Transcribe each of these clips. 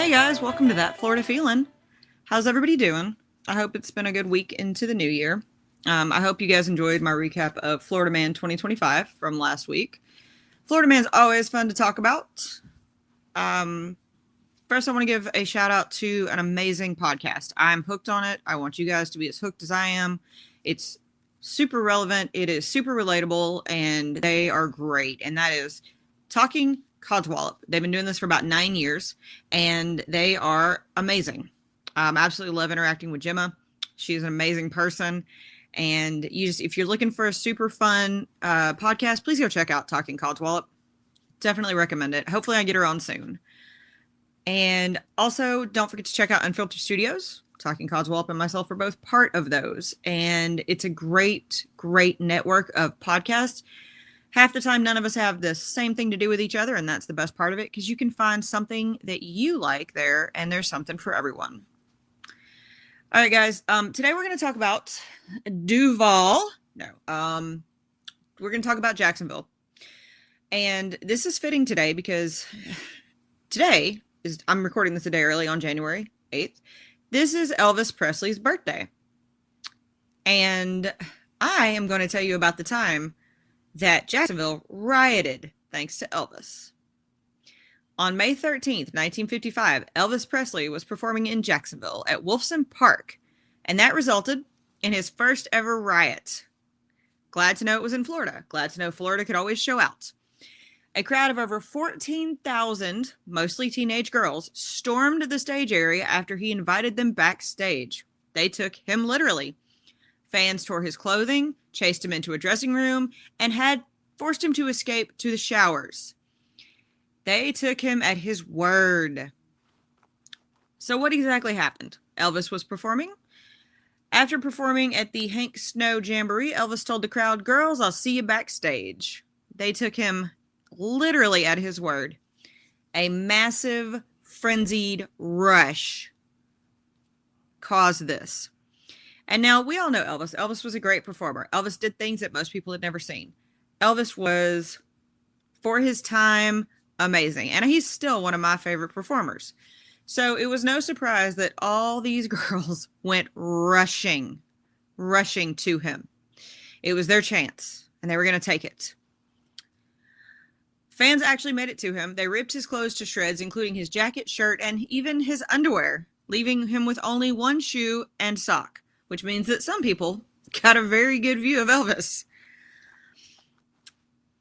Hey guys, welcome to That Florida Feeling. How's everybody doing? I hope it's been a good week into the new year. I hope you guys enjoyed my recap of Florida Man 2025 from last week. Florida Man's always fun to talk about. First, I want to give a shout out to an amazing podcast. I'm hooked on it. I want you guys to be as hooked as I am. It's super relevant. It is super relatable, and they are great. And that is Talking Codswallop. They've been doing this for about 9 years, and they are amazing. Absolutely love interacting with Gemma. She's an amazing person. And if you're looking for a super fun podcast, please go check out Talking Codswallop. Definitely recommend it. Hopefully I get her on soon. And also, don't forget to check out Unfiltered Studios. Talking Codswallop and myself are both part of those. And it's a great, great network of podcasts. Half the time, none of us have the same thing to do with each other, and that's the best part of it, because you can find something that you like there, and there's something for everyone. All right, guys. Today we're going to talk about Duval. We're going to talk about Jacksonville. And this is fitting today because I'm recording this a day early on January 8th. This is Elvis Presley's birthday. And I am going to tell you about the time that Jacksonville rioted thanks to Elvis. On May 13th, 1955, Elvis Presley was performing in Jacksonville at Wolfson Park, and that resulted in his first ever riot. Glad to know it was in Florida. Glad to know Florida could always show out. A crowd of over 14,000, mostly teenage girls, stormed the stage area after he invited them backstage. They took him literally. Fans tore his clothing, chased him into a dressing room, and had forced him to escape to the showers. They took him at his word. So what exactly happened? Elvis was performing. After performing at the Hank Snow Jamboree, Elvis told the crowd, "Girls, I'll see you backstage." They took him literally at his word. A massive, frenzied rush caused this. And now we all know Elvis. Elvis was a great performer. Elvis did things that most people had never seen. Elvis was, for his time, amazing. And he's still one of my favorite performers. So it was no surprise that all these girls went rushing to him. It was their chance, and they were going to take it. Fans actually made it to him. They ripped his clothes to shreds, including his jacket, shirt, and even his underwear, leaving him with only one shoe and sock, which means that some people got a very good view of Elvis.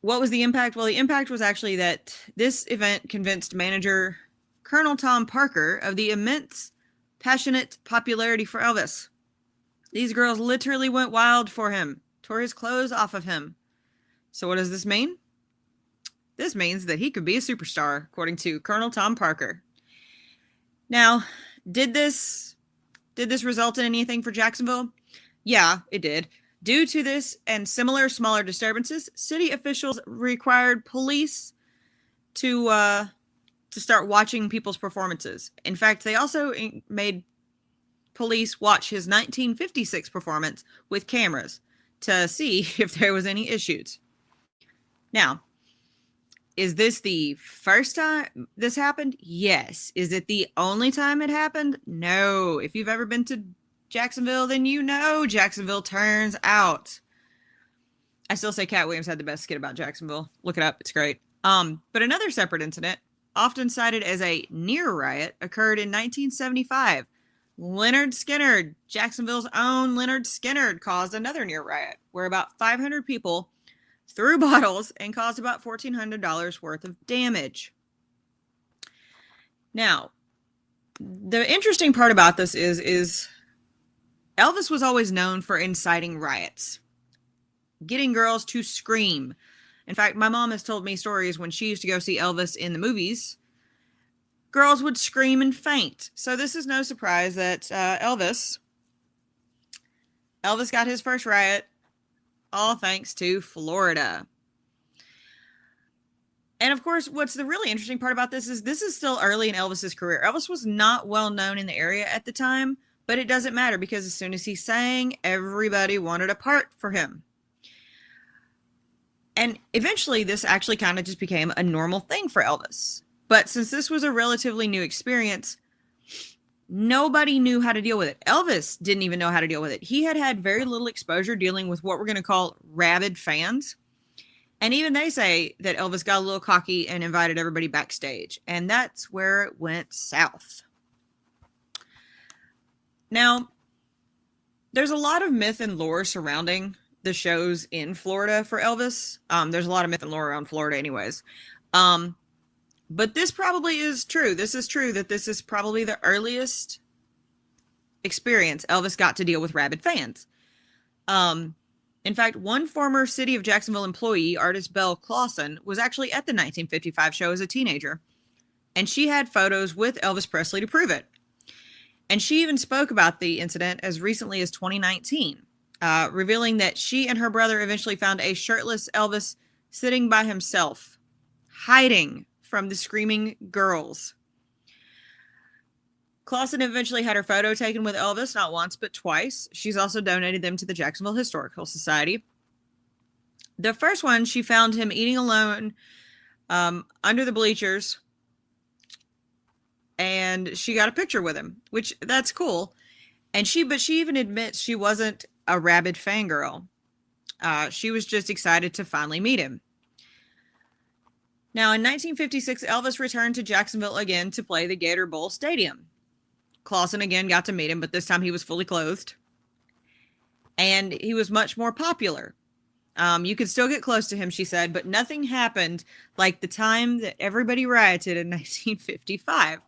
What was the impact? Well, the impact was actually that this event convinced manager Colonel Tom Parker of the immense, passionate popularity for Elvis. These girls literally went wild for him, tore his clothes off of him. So what does this mean? This means that he could be a superstar, according to Colonel Tom Parker. Now, did this result in anything for Jacksonville? Yeah, it did. Due to this and similar smaller disturbances, city officials required police to start watching people's performances. In fact, they also made police watch his 1956 performance with cameras to see if there was any issues. Now, is this the first time this happened? Yes. Is it the only time it happened? No. If you've ever been to Jacksonville, then you know Jacksonville turns out. I still say Cat Williams had the best skit about Jacksonville. Look it up. It's great. But another separate incident, often cited as a near riot, occurred in 1975. Leonard Skinnard, Jacksonville's own Leonard Skinnard, caused another near riot where about 500 people threw bottles and caused about $1,400 worth of damage. Now, the interesting part about this is Elvis was always known for inciting riots, getting girls to scream. In fact, my mom has told me stories when she used to go see Elvis in the movies. Girls would scream and faint. So this is no surprise that Elvis got his first riot, all thanks to Florida. And of course, what's the really interesting part about this is still early in Elvis's career. Elvis was not well known in the area at the time, but it doesn't matter because as soon as he sang, everybody wanted a part for him. And eventually this actually kind of just became a normal thing for Elvis. But since this was a relatively new experience, nobody knew how to deal with it. Elvis didn't even know how to deal with it. He had had very little exposure dealing with what we're going to call rabid fans. And even they say that Elvis got a little cocky and invited everybody backstage. And that's where it went south. Now, there's a lot of myth and lore surrounding the shows in Florida for Elvis. There's a lot of myth and lore around Florida anyways. But this probably is true. This is true that this is probably the earliest experience Elvis got to deal with rabid fans. In fact, one former City of Jacksonville employee, artist Belle Clausen, was actually at the 1955 show as a teenager. And she had photos with Elvis Presley to prove it. And she even spoke about the incident as recently as 2019, revealing that she and her brother eventually found a shirtless Elvis sitting by himself, hiding from the screaming girls. Clausen eventually had her photo taken with Elvis, not once, but twice. She's also donated them to the Jacksonville Historical Society. The first one, she found him eating alone under the bleachers, and she got a picture with him, which that's cool. And she even admits she wasn't a rabid fangirl. She was just excited to finally meet him. Now, in 1956, Elvis returned to Jacksonville again to play the Gator Bowl Stadium. Clausen again got to meet him, but this time he was fully clothed. And he was much more popular. You could still get close to him, she said, but nothing happened like the time that everybody rioted in 1955.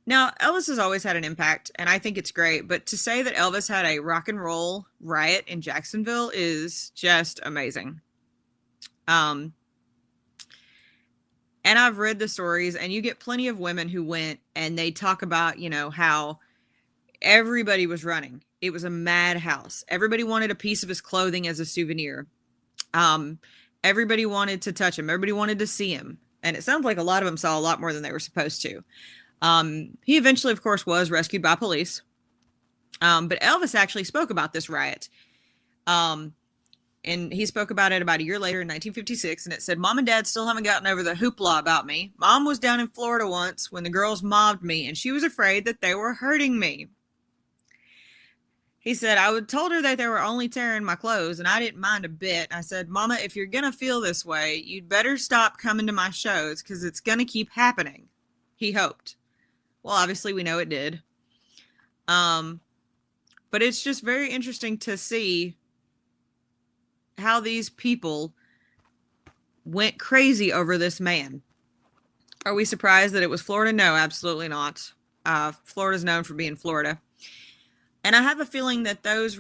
Now, Elvis has always had an impact, and I think it's great, but to say that Elvis had a rock and roll riot in Jacksonville is just amazing. And I've read the stories, and you get plenty of women who went, and they talk about, how everybody was running. It was a madhouse. Everybody wanted a piece of his clothing as a souvenir. Everybody wanted to touch him. Everybody wanted to see him. And it sounds like a lot of them saw a lot more than they were supposed to. He eventually, of course, was rescued by police. But Elvis actually spoke about this riot. And he spoke about it about a year later in 1956, and it said, "Mom and Dad still haven't gotten over the hoopla about me. Mom was down in Florida once when the girls mobbed me, and she was afraid that they were hurting me." He said, "I told her that they were only tearing my clothes, and I didn't mind a bit. I said, 'Mama, if you're going to feel this way, you'd better stop coming to my shows because it's going to keep happening,'" he hoped. Well, obviously, we know it did. But it's just very interesting to see how these people went crazy over this man. Are we surprised that it was Florida? No, absolutely not. Florida's known for being Florida. And I have a feeling that those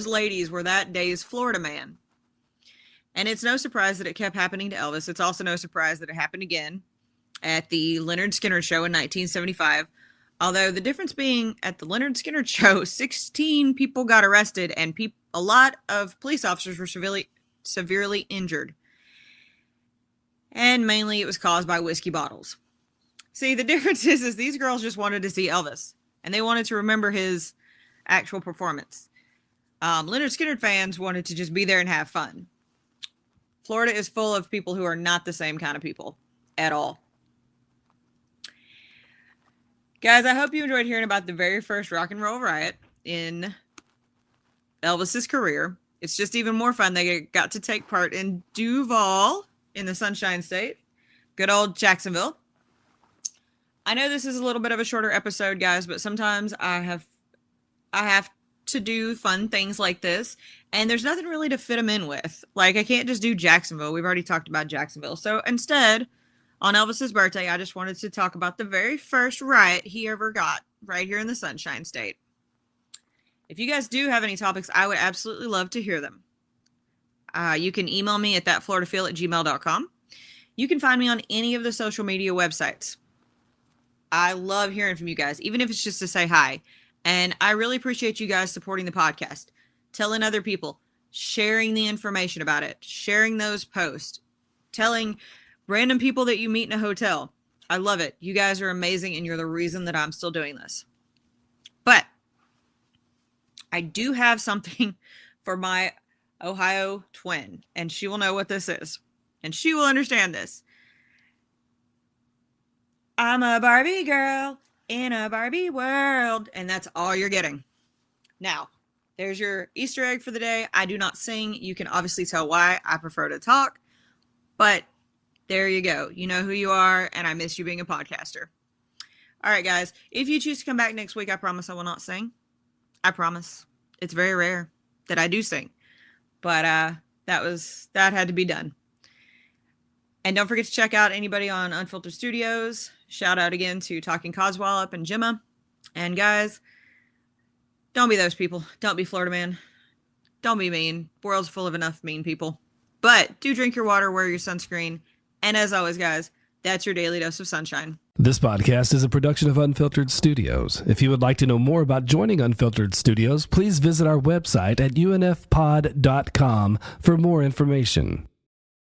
ladies were that day's Florida man. And it's no surprise that it kept happening to Elvis. It's also no surprise that it happened again at the Leonard Skinner Show in 1975. Although the difference being at the Leonard Skinner Show, 16 people got arrested and a lot of police officers were severely injured. And mainly it was caused by whiskey bottles. See, the difference is these girls just wanted to see Elvis. And they wanted to remember his actual performance. Leonard Skinner fans wanted to just be there and have fun. Florida is full of people who are not the same kind of people at all. Guys, I hope you enjoyed hearing about the very first rock and roll riot in Elvis's career. It's just even more fun. They got to take part in Duval in the Sunshine State. Good old Jacksonville. I know this is a little bit of a shorter episode, guys, but sometimes I have to do fun things like this, and there's nothing really to fit them in with. Like, I can't just do Jacksonville. We've already talked about Jacksonville. So instead, on Elvis's birthday, I just wanted to talk about the very first riot he ever got right here in the Sunshine State. If you guys do have any topics, I would absolutely love to hear them. You can email me at thatfloridafeel@gmail.com. You can find me on any of the social media websites. I love hearing from you guys, even if it's just to say hi. And I really appreciate you guys supporting the podcast, telling other people, sharing the information about it, sharing those posts, telling random people that you meet in a hotel. I love it. You guys are amazing, and you're the reason that I'm still doing this. But I do have something for my Ohio twin, and she will know what this is, and she will understand this. I'm a Barbie girl in a Barbie world. And that's all you're getting. Now, there's your Easter egg for the day. I do not sing. You can obviously tell why. I prefer to talk. But there you go. You know who you are, and I miss you being a podcaster. All right, guys. If you choose to come back next week, I promise I will not sing. I promise. It's very rare that I do sing. But that had to be done. And don't forget to check out anybody on Unfiltered Studios. Shout out again to Talking Coswallop and Gemma. And guys, don't be those people. Don't be Florida man. Don't be mean. The world's full of enough mean people. But do drink your water, wear your sunscreen. And as always, guys, that's your daily dose of sunshine. This podcast is a production of Unfiltered Studios. If you would like to know more about joining Unfiltered Studios, please visit our website at unfpod.com for more information.